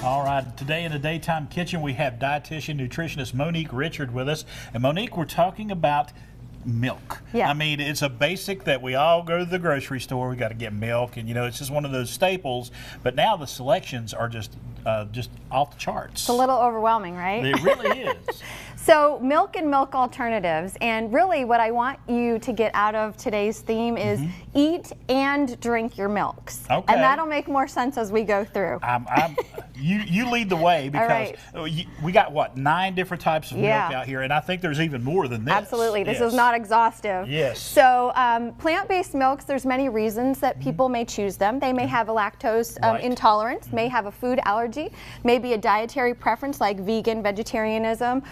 All right, today in the Daytime Kitchen we have dietitian, nutritionist Monique Richard with us. And Monique, we're talking about milk. Yeah. I mean, it's a basic that we all go to the grocery store, we got to get milk, and you know, it's just one of those staples. But now the selections are just off the charts. It's a little overwhelming, right? It really is. So milk and milk alternatives, and really what I want you to get out of today's theme is eat and drink your milks. Okay. And that'll make more sense as we go through. You lead the way, because we got, what, 9 different types of milk out here, and I think there's even more than this. Absolutely. This is not exhaustive. Yes. So plant-based milks, there's many reasons that people may choose them. They may have a lactose intolerance, may have a food allergy, maybe a dietary preference like vegan, vegetarianism.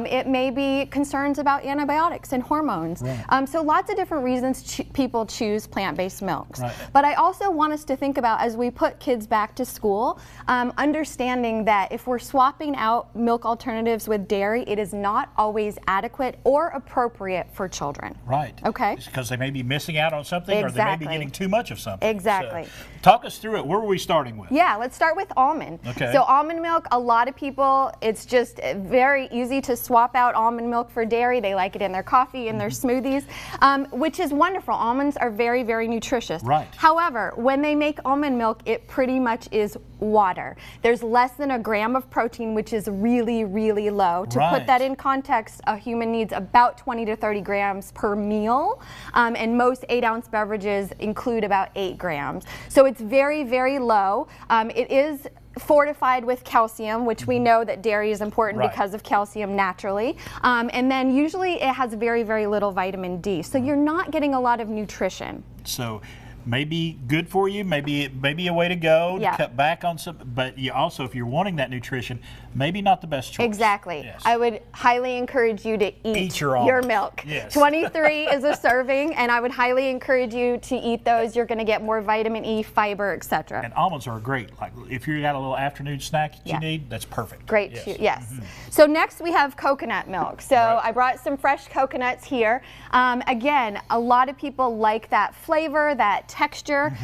It may be concerns about antibiotics and hormones. Right. So lots of different reasons people choose plant-based milks. Right. But I also want us to think about, as we put kids back to school, understanding that if we're swapping out milk alternatives with dairy, it is not always adequate or appropriate for children. Right. Okay. It's because they may be missing out on something, or they may be getting too much of something. Exactly. So, talk us through it. Where were we starting with? Yeah, let's start with almond. Okay. So almond milk, a lot of people, it's just very easy to swap out almond milk for dairy. They like it in their coffee, in their smoothies, which is wonderful. Almonds are very, very nutritious. Right. However, when they make almond milk, it pretty much is water. There's less than a gram of protein, which is really, really low. To put that in context, a human needs about 20 to 30 grams per meal, and most 8-ounce beverages include about 8 grams. So it's very, very low. It is fortified with calcium, which we know that dairy is important because of calcium naturally. And then usually it has very, very little vitamin D. So you're not getting a lot of nutrition. So maybe good for you, maybe a way to go, to cut back on some, but you also, if you're wanting that nutrition, maybe not the best choice. Exactly. Yes. I would highly encourage you to eat your milk. Yes. 23 is a serving, and I would highly encourage you to eat those. You're going to get more vitamin E, fiber, etc. And almonds are great. Like if you got a little afternoon snack that you need, that's perfect. Great. Yes. So next we have coconut milk. So I brought some fresh coconuts here. Again, a lot of people like that flavor, that texture,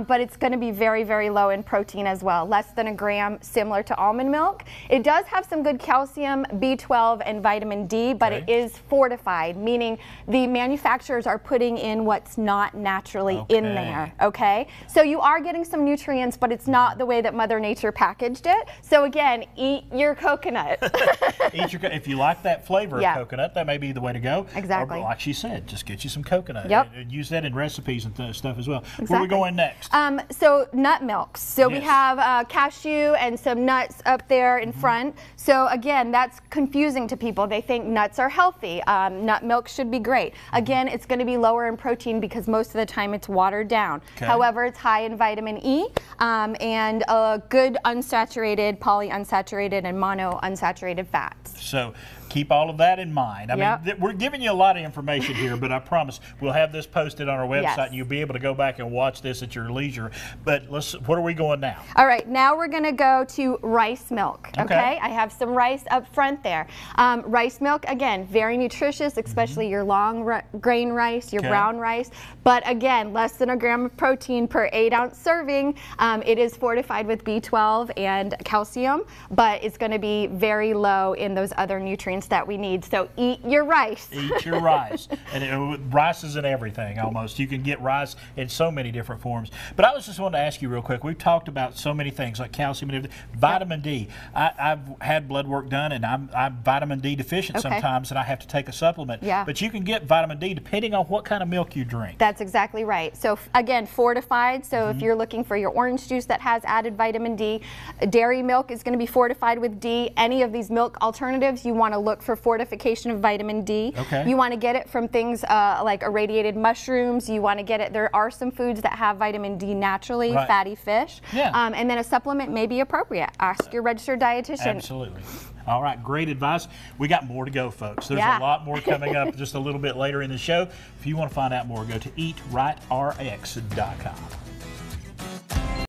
but it's going to be very, very low in protein as well. Less than a gram, similar to almond milk. It does have some good calcium, B12, and vitamin D, but it is fortified, meaning the manufacturers are putting in what's not naturally in there. Okay? So you are getting some nutrients, but it's not the way that Mother Nature packaged it. So again, eat your coconut. If you like that flavor of coconut, that may be the way to go. Exactly. Or, like she said, just get you some coconut. And use that in recipes and stuff as well. Exactly. Where are we going next? So nut milks. So we have cashew and some nuts up there in front. So again, that's confusing to people. They think nuts are healthy. Nut milk should be great. Again, it's going to be lower in protein because most of the time it's watered down. However, it's high in vitamin E and good unsaturated, polyunsaturated, and monounsaturated fats. So keep all of that in mind. I mean, we're giving you a lot of information here, but I promise we'll have this posted on our website and you'll be able to go back and watch this at your leisure. But where are we going now? All right, now we're going to go to rice milk. Okay, I have some rice up front there. Rice milk, again, very nutritious, especially your long grain rice, your brown rice. But again, less than a gram of protein per 8-ounce serving. It is fortified with B12 and calcium, but it's going to be very low in those other nutrients that we need. So eat your rice. Eat your rice. And rice is in everything almost. You can get rice in so many different forms. But I was just wanting to ask you real quick. We've talked about so many things like calcium and everything. Vitamin D. I've had blood work done and I'm vitamin D deficient sometimes and I have to take a supplement. But you can get vitamin D depending on what kind of milk you drink. That's exactly right. So again, fortified. So if you're looking for your orange juice that has added vitamin D, dairy milk is going to be fortified with D. Any of these milk alternatives, you want to look for fortification of vitamin D. You want to get it from things like irradiated mushrooms. You want to get it, there are some foods that have vitamin D naturally, fatty fish. And then a supplement may be appropriate. Ask your registered dietitian. Absolutely. All right, great advice. We got more to go, folks. There's a lot more coming up just a little bit later in the show. If you want to find out more, go to eatrightrx.com.